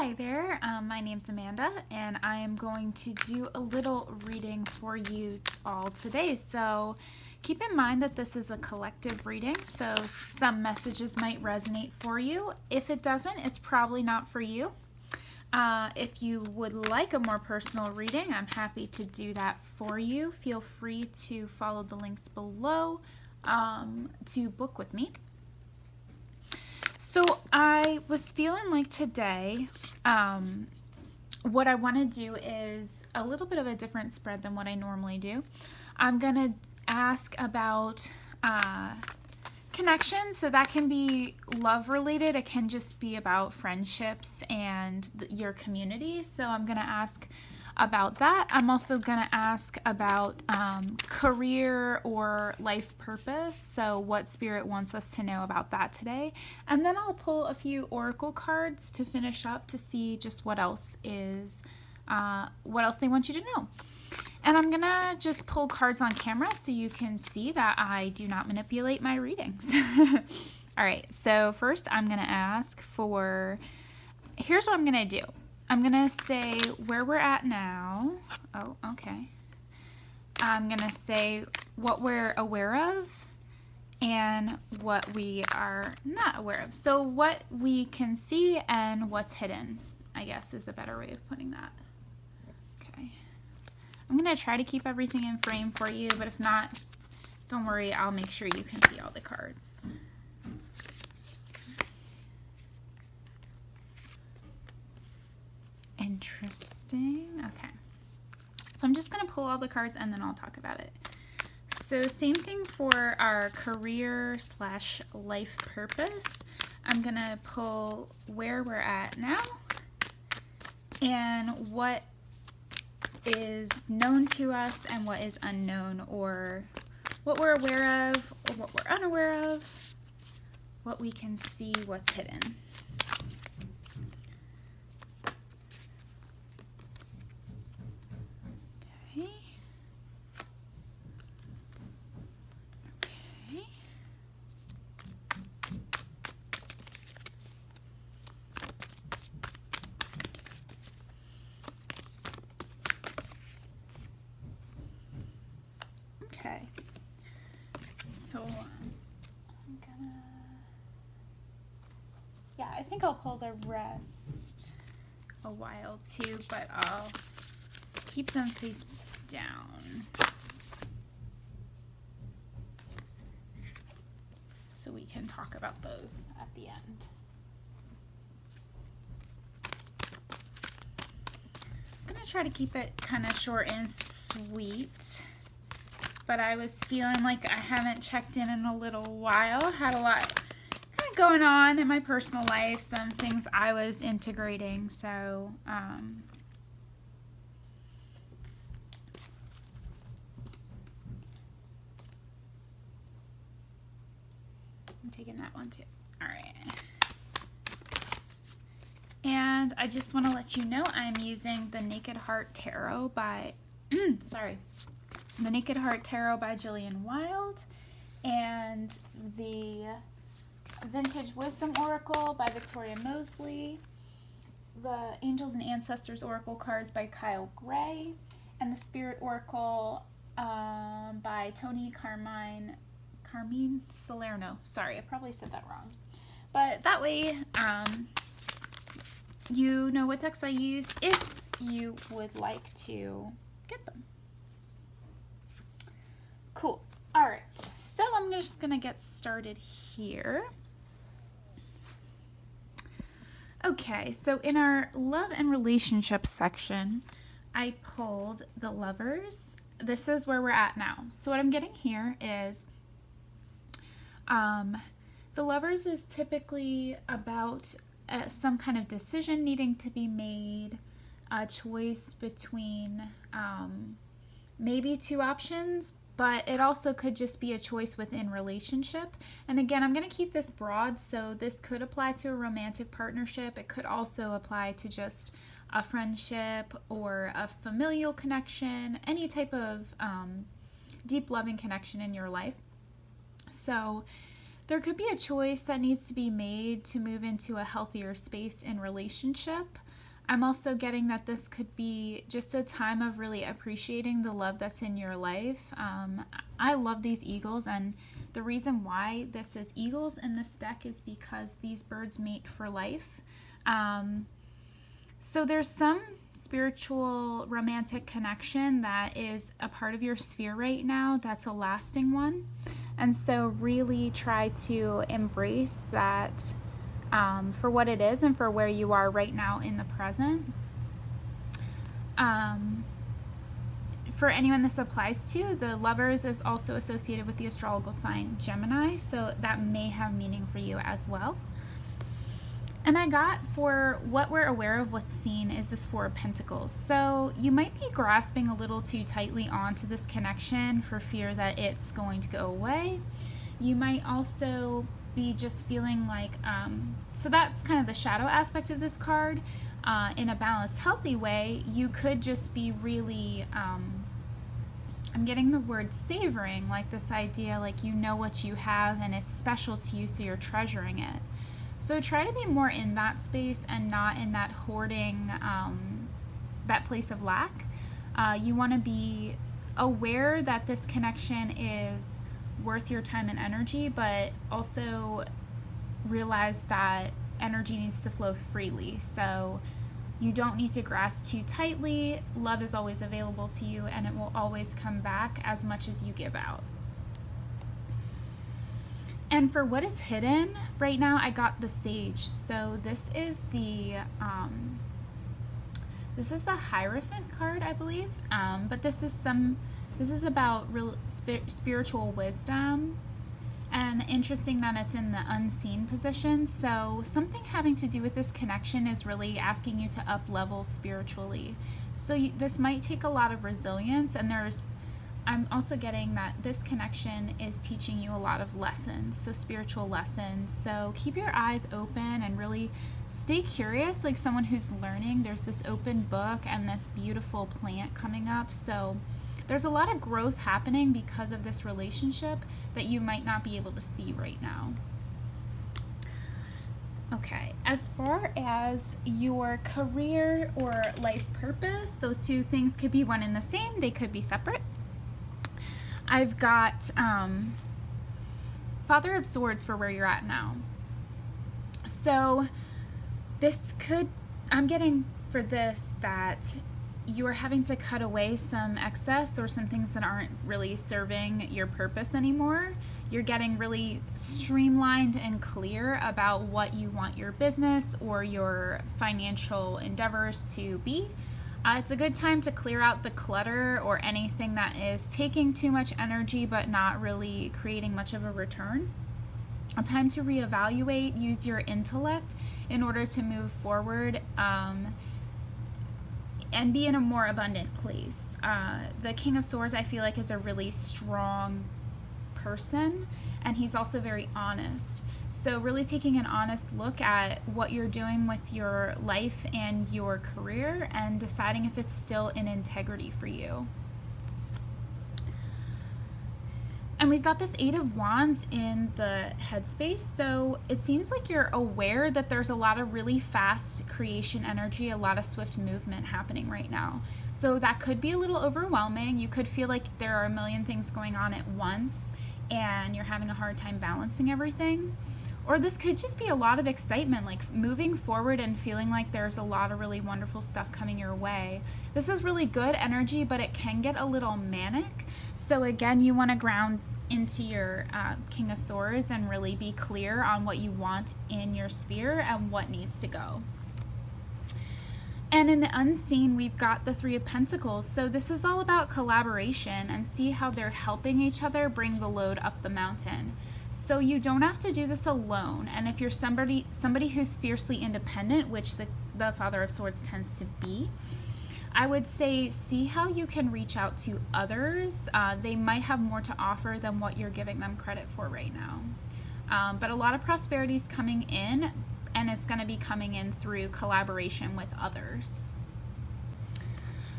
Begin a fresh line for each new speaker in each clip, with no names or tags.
Hi there, my name's Amanda, and I am going to do a little reading for you all today. So keep in mind that this is a collective reading, so some messages might resonate for you. If it doesn't, it's probably not for you. If you would like a more personal reading, I'm happy to do that for you. Feel free to follow the links below to book with me. So I was feeling like today, what I want to do is a little bit of a different spread than what I normally do. I'm going to ask about connections. So that can be love related. It can just be about friendships and your community. So I'm going to ask about that. I'm also going to ask about career or life purpose. So what Spirit wants us to know about that today. And then I'll pull a few oracle cards to finish up to see just what else they want you to know. And I'm going to just pull cards on camera so you can see that I do not manipulate my readings. All right, so first I'm going to ask for, here's what I'm going to do. I'm going to say where we're at now. Oh, okay. I'm going to say what we're aware of and what we are not aware of. So what we can see and what's hidden, I guess, is a better way of putting that. Okay. I'm going to try to keep everything in frame for you, but if not, don't worry, I'll make sure you can see all the cards. Interesting. Okay. So I'm just going to pull all the cards and then I'll talk about it. So same thing for our career/life purpose. I'm going to pull where we're at now and what is known to us and what is unknown, or what we're aware of or what we're unaware of, what we can see, what's hidden. Okay, so I think I'll pull the rest a while too, but I'll keep them face down so we can talk about those at the end. I'm gonna try to keep it kind of short and sweet. But I was feeling like I haven't checked in a little while. Had a lot kind of going on in my personal life, some things I was integrating. So I'm taking that one too. All right. And I just want to let you know I'm using the Naked Heart Tarot by, The Naked Heart Tarot by Jillian Wild, and the Vintage Wisdom Oracle by Victoria Mosley, the Angels and Ancestors Oracle cards by Kyle Gray, and the Spirit Oracle by Tony Carmine Salerno. Sorry, I probably said that wrong. But that way, you know what decks I use if you would like to get them. Cool. All right, so I'm just going to get started here. Okay, so in our love and relationships section, I pulled the Lovers. This is where we're at now. So what I'm getting here is the Lovers is typically about some kind of decision needing to be made, a choice between maybe two options, but it also could just be a choice within relationship. And again, I'm going to keep this broad, so this could apply to a romantic partnership. It could also apply to just a friendship or a familial connection, any type of deep loving connection in your life. So there could be a choice that needs to be made to move into a healthier space in relationship. I'm also getting that this could be just a time of really appreciating the love that's in your life. I love these eagles, and the reason why this is eagles in this deck is because these birds mate for life. So there's some spiritual romantic connection that is a part of your sphere right now that's a lasting one. And so really try to embrace that for what it is and for where you are right now in the present. For anyone this applies to, the Lovers is also associated with the astrological sign Gemini, so that may have meaning for you as well. And I got, for what we're aware of what's seen, is this Four of Pentacles. So you might be grasping a little too tightly onto this connection for fear that it's going to go away. You might also be just feeling like, so that's kind of the shadow aspect of this card. In a balanced, healthy way, you could just be really, I'm getting the word savoring, like this idea like you know what you have and it's special to you, so you're treasuring it. So try to be more in that space and not in that hoarding, that place of lack. You want to be aware that this connection is worth your time and energy, but also realize that energy needs to flow freely. So you don't need to grasp too tightly. Love is always available to you, and it will always come back as much as you give out. And for what is hidden right now, I got the Sage. So this is the Hierophant card, I believe. But this is about real spiritual wisdom, and interesting that it's in the unseen position. So something having to do with this connection is really asking you to up level spiritually. So this might take a lot of resilience, and I'm also getting that this connection is teaching you a lot of lessons, so spiritual lessons. So keep your eyes open and really stay curious, like someone who's learning. There's this open book and this beautiful plant coming up. So there's a lot of growth happening because of this relationship that you might not be able to see right now. Okay, as far as your career or life purpose, those two things could be one and the same. They could be separate. I've got Father of Swords for where you're at now. So I'm getting for this that you are having to cut away some excess or some things that aren't really serving your purpose anymore. You're getting really streamlined and clear about what you want your business or your financial endeavors to be. It's a good time to clear out the clutter or anything that is taking too much energy but not really creating much of a return. A time to reevaluate, use your intellect in order to move forward and be in a more abundant place. The King of Swords, I feel like, is a really strong person, and he's also very honest. So really taking an honest look at what you're doing with your life and your career and deciding if it's still in integrity for you. And we've got this Eight of Wands in the Headspace. So it seems like you're aware that there's a lot of really fast creation energy, a lot of swift movement happening right now. So that could be a little overwhelming. You could feel like there are a million things going on at once and you're having a hard time balancing everything. Or this could just be a lot of excitement, like moving forward and feeling like there's a lot of really wonderful stuff coming your way. This is really good energy, but it can get a little manic. So again, you want to ground into your King of Swords and really be clear on what you want in your sphere and what needs to go. And in the unseen, we've got the Three of Pentacles. So this is all about collaboration, and see how they're helping each other bring the load up the mountain. So you don't have to do this alone. And if you're somebody who's fiercely independent, which the Father of Swords tends to be, I would say see how you can reach out to others. They might have more to offer than what you're giving them credit for right now. But a lot of prosperity is coming in, and it's going to be coming in through collaboration with others.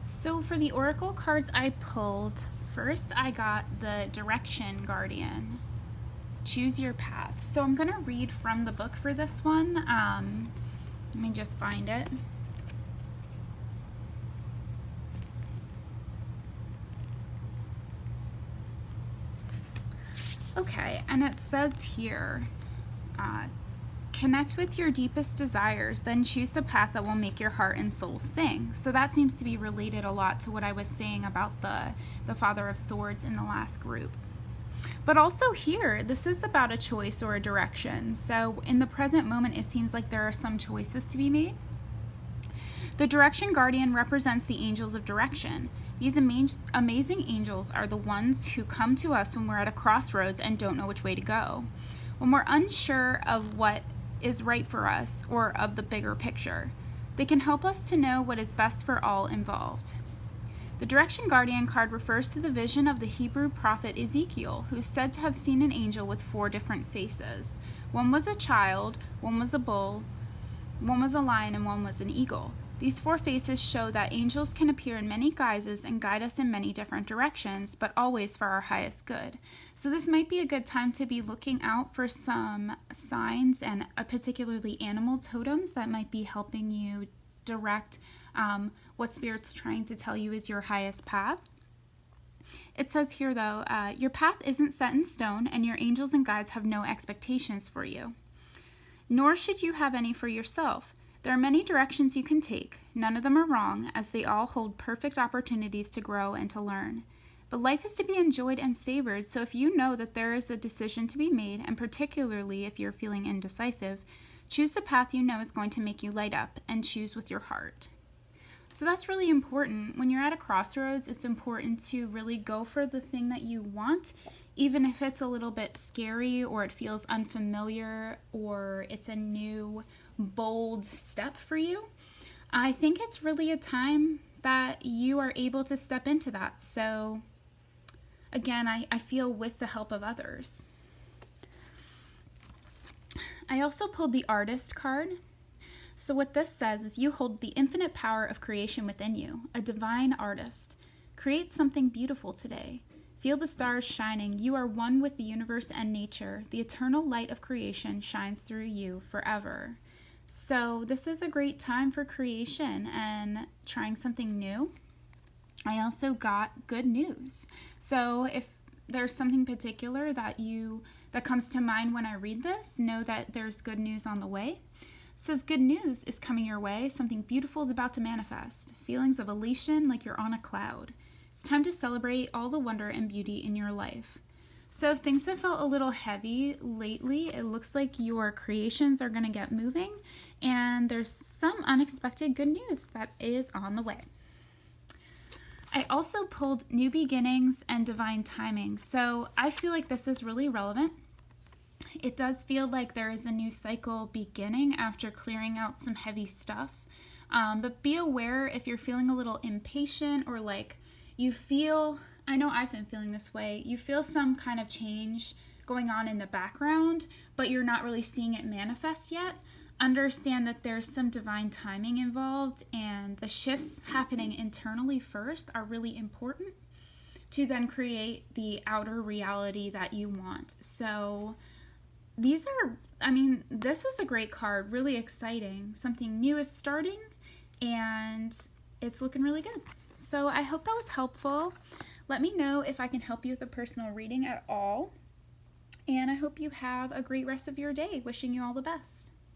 So for the Oracle cards I pulled, first I got the Direction Guardian. Choose your path. So I'm going to read from the book for this one. Let me just find it. Okay, and it says here, connect with your deepest desires, then choose the path that will make your heart and soul sing. So that seems to be related a lot to what I was saying about the Father of Swords in the last group. But also here, this is about a choice or a direction. So in the present moment, it seems like there are some choices to be made. The direction guardian represents the angels of direction. These amazing angels are the ones who come to us when we're at a crossroads and don't know which way to go, when we're unsure of what is right for us or of the bigger picture. They can help us to know what is best for all involved. The Direction Guardian card refers to the vision of the Hebrew prophet Ezekiel, who is said to have seen an angel with 4 different faces. One was a child, one was a bull, one was a lion, and one was an eagle. These 4 faces show that angels can appear in many guises and guide us in many different directions, but always for our highest good. So this might be a good time to be looking out for some signs and particularly animal totems that might be helping you direct what Spirit's trying to tell you is your highest path. It says here, though, your path isn't set in stone, and your angels and guides have no expectations for you. Nor should you have any for yourself. There are many directions you can take. None of them are wrong, as they all hold perfect opportunities to grow and to learn. But life is to be enjoyed and savored, so if you know that there is a decision to be made, and particularly if you're feeling indecisive, choose the path you know is going to make you light up, and choose with your heart. So that's really important. When you're at a crossroads, it's important to really go for the thing that you want, even if it's a little bit scary or it feels unfamiliar or it's a new, bold step for you. I think it's really a time that you are able to step into that. So again, I feel with the help of others. I also pulled the Artist card. So what this says is you hold the infinite power of creation within you, a divine artist. Create something beautiful today. Feel the stars shining. You are one with the universe and nature. The eternal light of creation shines through you forever. So this is a great time for creation and trying something new. I also got good news. So if there's something particular that comes to mind when I read this, know that there's good news on the way. It says good news is coming your way. Something beautiful is about to manifest. Feelings of elation like you're on a cloud. It's time to celebrate all the wonder and beauty in your life. So if things have felt a little heavy lately, it looks like your creations are going to get moving, and there's some unexpected good news that is on the way. I also pulled New Beginnings and Divine Timing. So I feel like this is really relevant. It does feel like there is a new cycle beginning after clearing out some heavy stuff. But be aware if you're feeling a little impatient or like you feel, I know I've been feeling this way, you feel some kind of change going on in the background, but you're not really seeing it manifest yet. Understand that there's some divine timing involved, and the shifts happening internally first are really important to then create the outer reality that you want. So this is a great card, really exciting. Something new is starting and it's looking really good. So I hope that was helpful. Let me know if I can help you with a personal reading at all. And I hope you have a great rest of your day. Wishing you all the best.